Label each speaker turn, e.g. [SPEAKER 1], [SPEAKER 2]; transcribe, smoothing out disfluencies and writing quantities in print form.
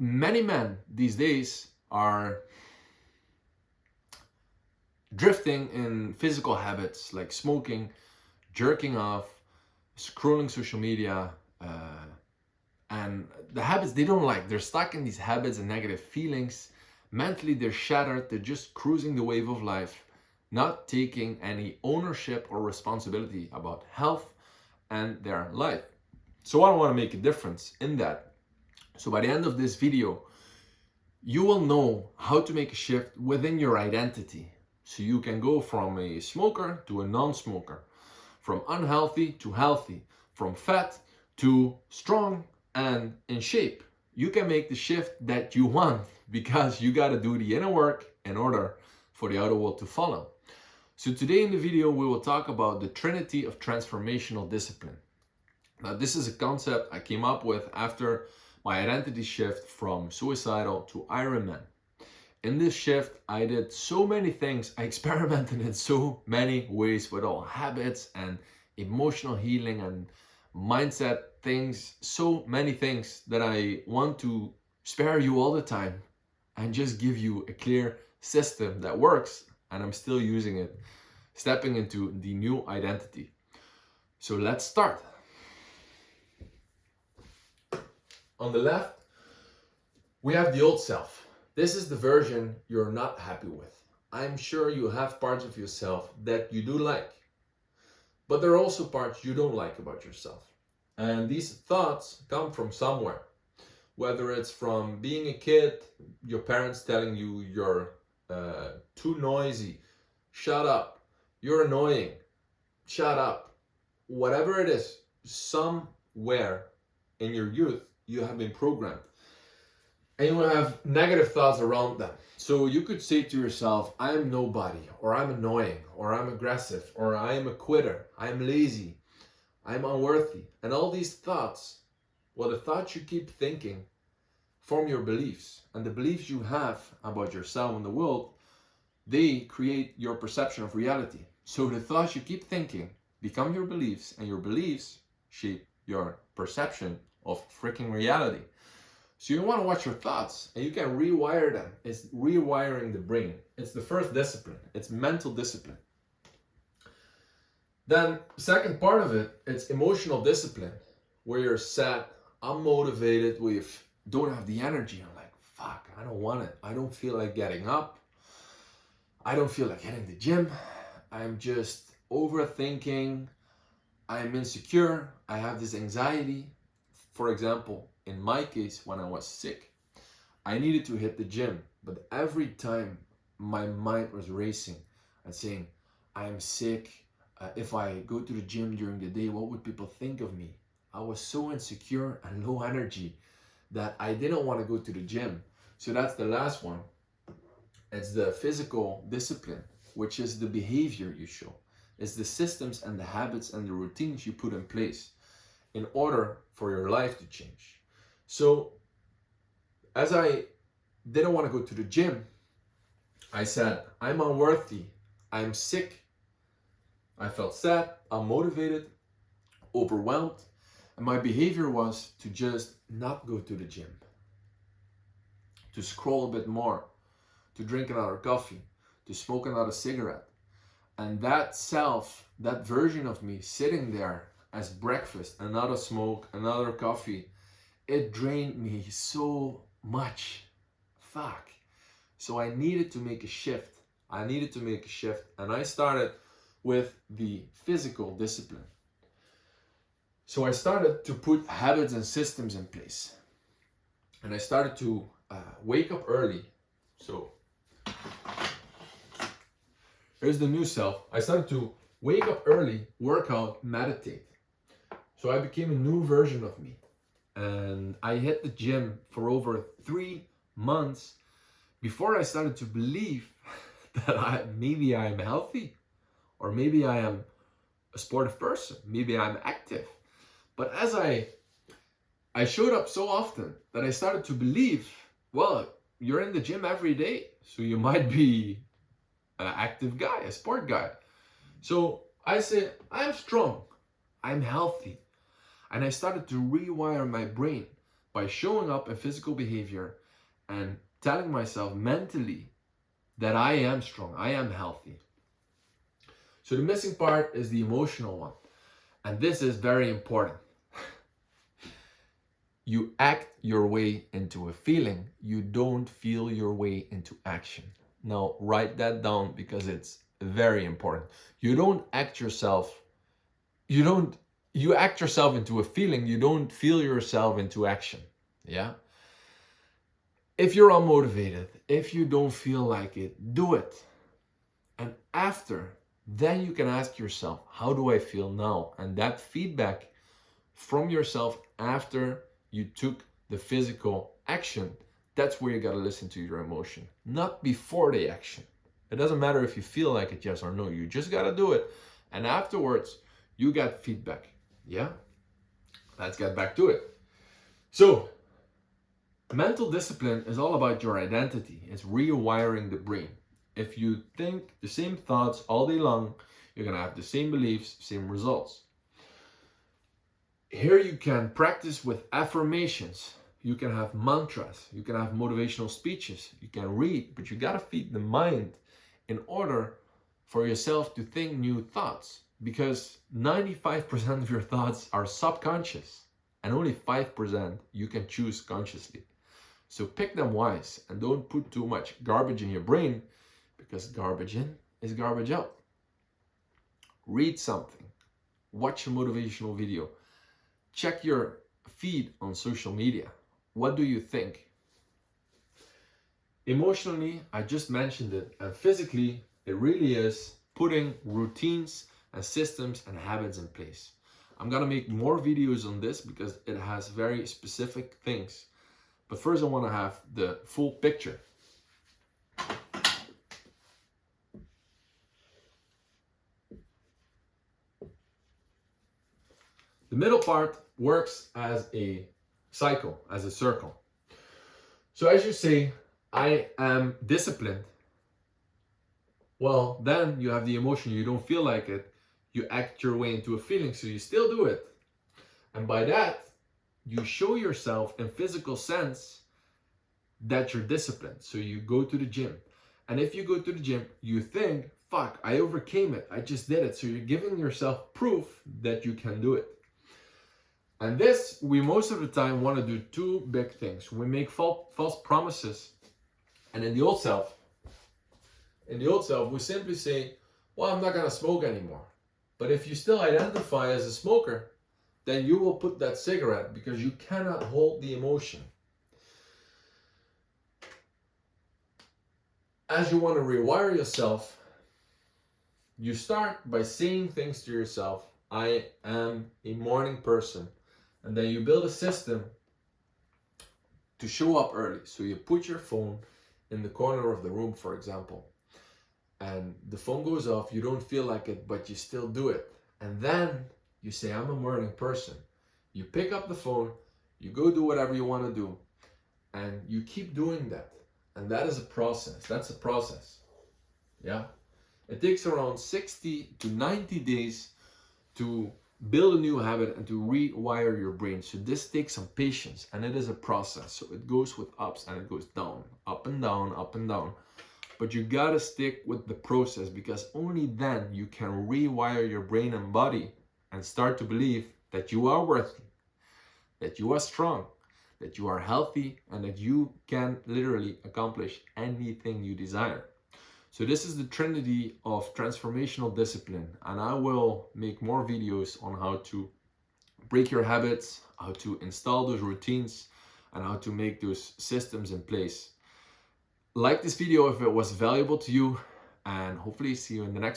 [SPEAKER 1] many men these days are drifting in physical habits like smoking, jerking off, scrolling social media, and the habits they don't like. They're stuck in these habits and negative feelings. Mentally, they're shattered. They're just cruising the wave of life, not taking any ownership or responsibility about health and their life. So I want to make a difference in that. So by the end of this video, you will know how to make a shift within your identity. So you can go from a smoker to a non-smoker, from unhealthy to healthy, from fat to strong and in shape. You can make the shift that you want because you got to do the inner work in order for the outer world to follow. So today in the video, we will talk about the Trinity of transformational discipline. Now, this is a concept I came up with after my identity shift from suicidal to Ironman. In this shift, I did so many things. I experimented in so many ways with all habits and emotional healing and mindset things, so many things that I want to spare you all the time and just give you a clear system that works, and I'm still using it, stepping into the new identity. So let's start. On the left, we have the old self. This is the version you're not happy with. I'm sure you have parts of yourself that you do like, but there are also parts you don't like about yourself. And these thoughts come from somewhere, whether it's from being a kid, your parents telling you you're too noisy, shut up, you're annoying, shut up, whatever it is, somewhere in your youth, you have been programmed. And you will have negative thoughts around them. So you could say to yourself, I am nobody, or I'm annoying, or I'm aggressive, or I am a quitter, I'm lazy, I'm unworthy. And all these thoughts, well, the thoughts you keep thinking form your beliefs. And the beliefs you have about yourself and the world, they create your perception of reality. So the thoughts you keep thinking become your beliefs, and your beliefs shape your perception of freaking reality. So you want to watch your thoughts, and you can rewire them. It's rewiring the brain. It's the first discipline. It's mental discipline. Then second part of it, it's emotional discipline, where you're sad, unmotivated, where you don't have the energy. I'm like, fuck, I don't want it. I don't feel like getting up. I don't feel like hitting the gym. I'm just overthinking. I'm insecure. I have this anxiety. For example, in my case, when I was sick, I needed to hit the gym, but every time my mind was racing and saying, I am sick. If I go to the gym during the day, what would people think of me? I was so insecure and low energy that I didn't want to go to the gym. So that's the last one. It's the physical discipline, which is the behavior you show. It's the systems and the habits and the routines you put in place in order for your life to change. So as I didn't want to go to the gym, I said, I'm unworthy, I'm sick. I felt sad, unmotivated, overwhelmed, and my behavior was to just not go to the gym, to scroll a bit more, to drink another coffee, to smoke another cigarette. And that self, that version of me sitting there as breakfast, another smoke, another coffee, it drained me so much. Fuck. So I needed to make a shift. And I started with the physical discipline. So I started to put habits and systems in place. And I started to wake up early. So here's the new self. I started to wake up early, work out, meditate. So I became a new version of me. And I hit the gym for over 3 months before I started to believe that maybe I'm healthy, or maybe I am a sportive person, maybe I'm active. But as I showed up so often that I started to believe, well, you're in the gym every day, so you might be an active guy, a sport guy. So I said, I'm strong, I'm healthy. And I started to rewire my brain by showing up in physical behavior and telling myself mentally that I am strong, I am healthy. So the missing part is the emotional one. And this is very important. You act your way into a feeling. You don't feel your way into action. Now write that down because it's very important. You don't act yourself, you act yourself into a feeling, you don't feel yourself into action. Yeah? If you're unmotivated, if you don't feel like it, do it. And after, then you can ask yourself, how do I feel now? And that feedback from yourself after you took the physical action, that's where you got to listen to your emotion, not before the action. It doesn't matter if you feel like it, yes or no. You just got to do it. And afterwards, you got feedback. Yeah? Let's get back to it. So, mental discipline is all about your identity. It's rewiring the brain. If you think the same thoughts all day long, you're going to have the same beliefs, same results. Here you can practice with affirmations. You can have mantras. You can have motivational speeches. You can read, but you got to feed the mind in order for yourself to think new thoughts, because 95% of your thoughts are subconscious and only 5% you can choose consciously. So pick them wise and don't put too much garbage in your brain, because garbage in is garbage out. Read something, watch a motivational video, check your feed on social media. What do you think? Emotionally, I just mentioned it, and physically, it really is putting routines and systems and habits in place. I'm gonna make more videos on this because it has very specific things. But first I wanna have the full picture. The middle part works as a cycle, as a circle. So as you say, I am disciplined. Well, then you have the emotion, you don't feel like it. You act your way into a feeling, so you still do it. And by that, you show yourself in physical sense that you're disciplined. So you go to the gym. And if you go to the gym, you think, fuck, I overcame it. I just did it. So you're giving yourself proof that you can do it. And this, we most of the time want to do two big things. We make false promises. And in the old self, we simply say, well, I'm not going to smoke anymore. But if you still identify as a smoker, then you will put that cigarette because you cannot hold the emotion. As you want to rewire yourself, you start by saying things to yourself. I am a morning person. And then you build a system to show up early. So you put your phone in the corner of the room, for example. And the phone goes off, you don't feel like it, but you still do it. And then you say, I'm a morning person. You pick up the phone, you go do whatever you want to do, and you keep doing that. And that is a process. That's a process. Yeah? It takes around 60 to 90 days to build a new habit and to rewire your brain. So this takes some patience, and it is a process. So it goes with ups and it goes down, up and down, up and down. But you gotta stick with the process, because only then you can rewire your brain and body and start to believe that you are worthy, that you are strong, that you are healthy, and that you can literally accomplish anything you desire. So this is the Trinity of transformational discipline, and I will make more videos on how to break your habits, how to install those routines, and how to make those systems in place. Like this video if it was valuable to you, and hopefully see you in the next